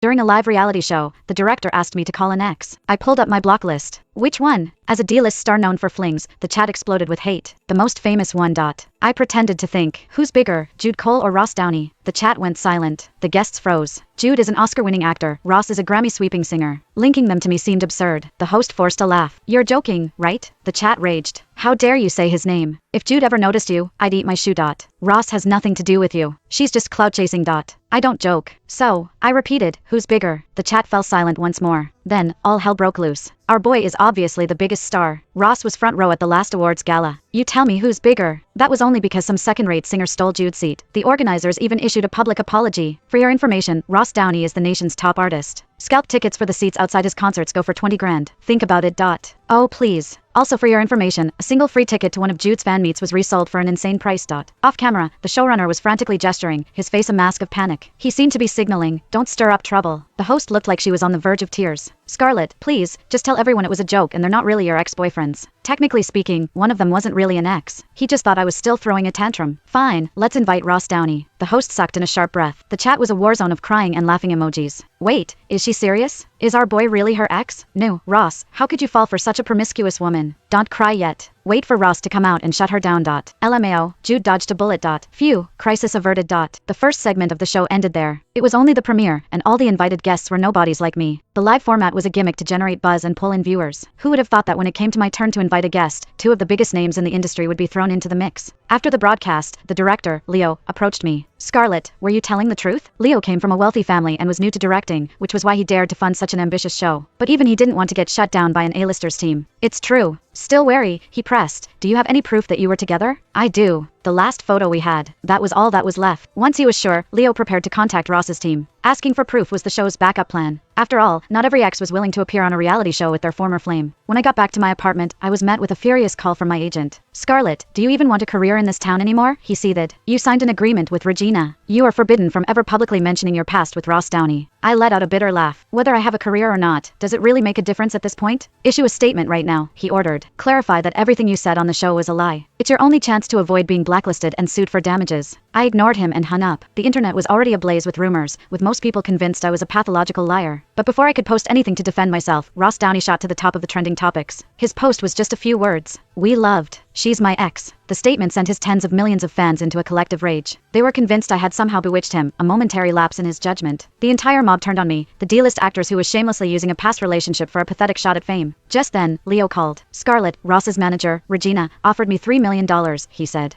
During a live reality show, the director asked me to call an ex. I pulled up my block list. Which one? As a D-list star known for flings, the chat exploded with hate. The most famous one. I pretended to think, who's bigger, Jude Cole or Ross Downey? The chat went silent. The guests froze. Jude is an Oscar-winning actor, Ross is a Grammy-sweeping singer. Linking them to me seemed absurd. The host forced a laugh. You're joking, right? The chat raged. How dare you say his name? If Jude ever noticed you, I'd eat my shoe. Ross has nothing to do with you. She's just clout chasing. I don't joke. So, I repeated, who's bigger? The chat fell silent once more. Then, all hell broke loose. Our boy is obviously the biggest star. Ross was front row at the last awards gala. You tell me who's bigger? That was only because some second-rate singer stole Jude's seat. The organizers even issued a public apology. For your information, Ross Downey is the nation's top artist. Scalp tickets for the seats outside his concerts go for 20 grand. Think about it. Oh please. Also for your information, a single free ticket to one of Jude's fan meets was resold for an insane price. Off camera, the showrunner was frantically gesturing, his face a mask of panic. He seemed to be signaling, don't stir up trouble. The host looked like she was on the verge of tears. Scarlett, please, just tell everyone it was a joke and they're not really your ex-boyfriends. Technically speaking, one of them wasn't really an ex. He just thought I was still throwing a tantrum. Fine, let's invite Ross Downey. The host sucked in a sharp breath. The chat was a war zone of crying and laughing emojis. Wait, is she serious? Is our boy really her ex? No, Ross, how could you fall for such a promiscuous woman? Don't cry yet. Wait for Ross to come out and shut her down. LMAO, Jude dodged a bullet. Phew, crisis averted. The first segment of the show ended there. It was only the premiere, and all the invited guests were nobodies like me. The live format was a gimmick to generate buzz and pull in viewers. Who would have thought that when it came to my turn to invite a guest, two of the biggest names in the industry would be thrown into the mix? After the broadcast, the director, Leo, approached me. Scarlett, were you telling the truth? Leo came from a wealthy family and was new to directing, which was why he dared to fund such an ambitious show. But even he didn't want to get shut down by an A-listers team. It's true. Still wary, he pressed. Do you have any proof that you were together? I do. The last photo we had. That was all that was left. Once he was sure, Leo prepared to contact Ross's team. Asking for proof was the show's backup plan. After all, not every ex was willing to appear on a reality show with their former flame. When I got back to my apartment, I was met with a furious call from my agent. Scarlett, do you even want a career in this town anymore? He seethed. You signed an agreement with Regina. You are forbidden from ever publicly mentioning your past with Ross Downey. I let out a bitter laugh. Whether I have a career or not, does it really make a difference at this point? Issue a statement right now, he ordered. Clarify that everything you said on the show was a lie. It's your only chance to avoid being blacklisted and sued for damages. I ignored him and hung up. The internet was already ablaze with rumors, with most people convinced I was a pathological liar. But before I could post anything to defend myself, Ross Downey shot to the top of the trending topics. His post was just a few words. We loved. She's my ex. The statement sent his tens of millions of fans into a collective rage. They were convinced I had somehow bewitched him, a momentary lapse in his judgment. The entire mob turned on me, the D-list actors who was shamelessly using a past relationship for a pathetic shot at fame. Just then, Leo called. Scarlett, Ross's manager, Regina, offered me $3 million, he said.